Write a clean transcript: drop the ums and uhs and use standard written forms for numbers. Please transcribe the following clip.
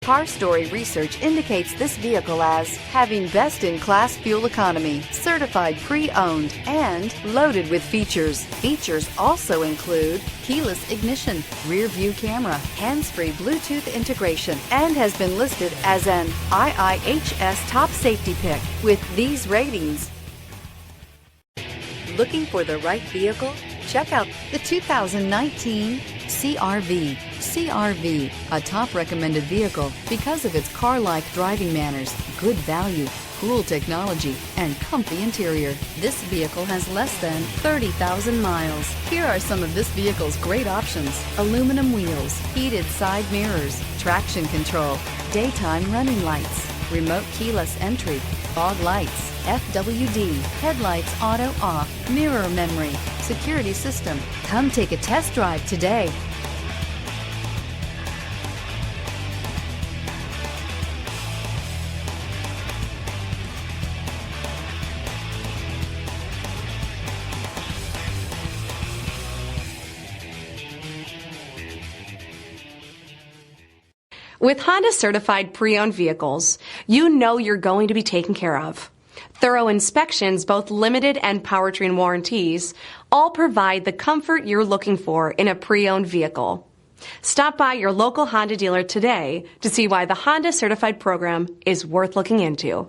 Car Story research indicates this vehicle as having best-in-class fuel economy, certified pre-owned, and loaded with features. Features also include keyless ignition, rear view camera, hands-free Bluetooth integration, and has been listed as an IIHS top safety pick with these ratings. Looking for the right vehicle? Check out the 2019 CR-V. CR-V, a top recommended vehicle because of its car-like driving manners, good value, cool technology, and comfy interior. This vehicle has less than 30,000 miles. Here are some of this vehicle's great options: aluminum wheels, heated side mirrors, traction control, daytime running lights, remote keyless entry, fog lights, FWD, headlights auto off, mirror memory, security system. Come take a test drive today. With Honda certified pre-owned vehicles, you know you're going to be taken care of. Thorough inspections, both limited and powertrain warranties, all provide the comfort you're looking for in a pre-owned vehicle. Stop by your local Honda dealer today to see why the Honda certified program is worth looking into.